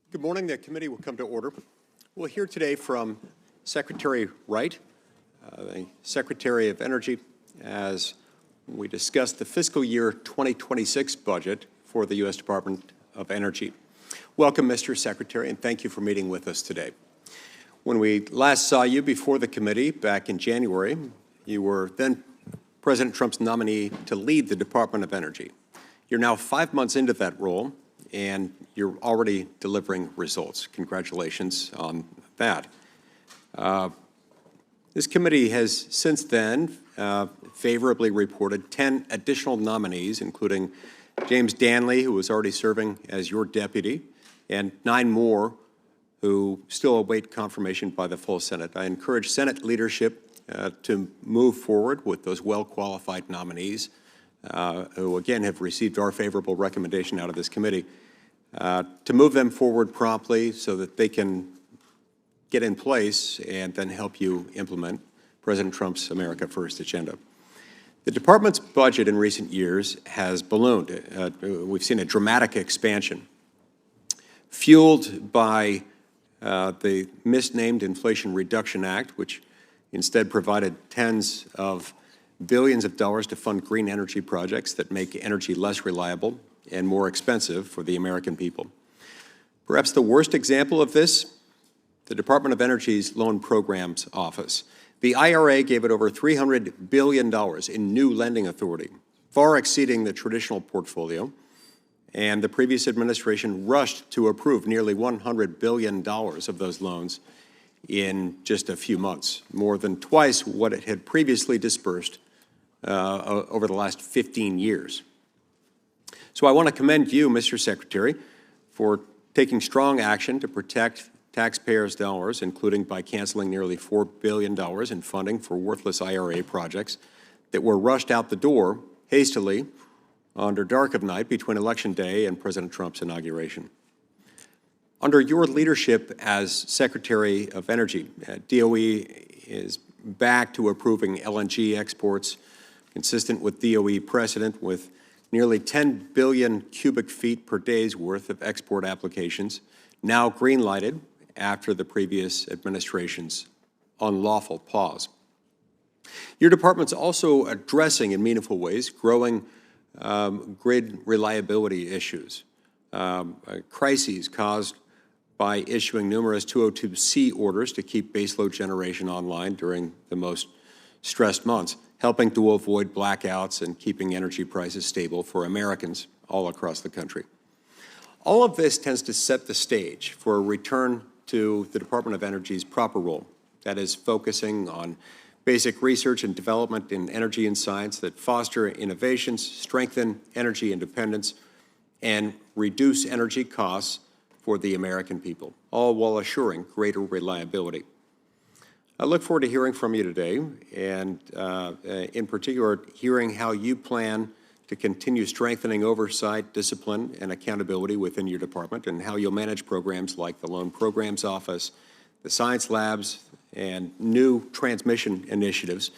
Good morning. The committee will come to order. We'll hear today from Secretary Wright, the Secretary of Energy, as we discuss the fiscal year 2026 budget for the U.S. Department of Energy. Welcome, Mr. Secretary, and thank you for meeting with us today. When we last saw you before the committee back in January, you were then President Trump's nominee to lead the Department of Energy. You're now 5 months into that role, and you're already delivering results. Congratulations on that. This committee has since then favorably reported 10 additional nominees, including James Danley, who was already serving as your deputy, and 9 more who still await confirmation by the full Senate. I encourage Senate leadership to move forward with those well-qualified nominees who, again, have received our favorable recommendation out of this committee, to move them forward promptly so that they can get in place and then help you implement President Trump's America First agenda. The department's budget in recent years has ballooned. We've seen a dramatic expansion, fueled by the misnamed Inflation Reduction Act, which instead provided tens of billions of dollars to fund green energy projects that make energy less reliable and more expensive for the American people. Perhaps the worst example of this, the Department of Energy's Loan Programs Office. The IRA gave it over $300 billion in new lending authority, far exceeding the traditional portfolio, and the previous administration rushed to approve nearly $100 billion of those loans in just a few months, more than twice what it had previously dispersed over the last 15 years. So I want to commend you, Mr. Secretary, for taking strong action to protect taxpayers' dollars, including by canceling nearly $4 billion in funding for worthless IRA projects that were rushed out the door hastily under dark of night between Election Day and President Trump's inauguration. Under your leadership as Secretary of Energy, DOE is back to approving LNG exports consistent with DOE precedent, with nearly 10 billion cubic feet per day's worth of export applications now green-lighted after the previous administration's unlawful pause. Your department's also addressing, in meaningful ways, growing grid reliability issues, crises caused by issuing numerous 202C orders to keep baseload generation online during the most stressed months, helping to avoid blackouts and keeping energy prices stable for Americans all across the country. All of this tends to set the stage for a return to the Department of Energy's proper role, that is, focusing on basic research and development in energy and science that foster innovations, strengthen energy independence, and reduce energy costs for the American people, all while assuring greater reliability. I look forward to hearing from you today, and in particular, hearing how you plan to continue strengthening oversight, discipline, and accountability within your department, and how you'll manage programs like the Loan Programs Office, the science labs, and new transmission initiatives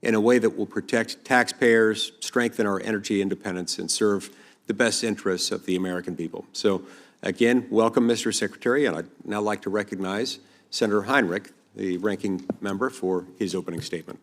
in a way that will protect taxpayers, strengthen our energy independence, and serve the best interests of the American people. So again, welcome, Mr. Secretary, and I'd now like to recognize Senator Heinrich, the ranking member, for his opening statement.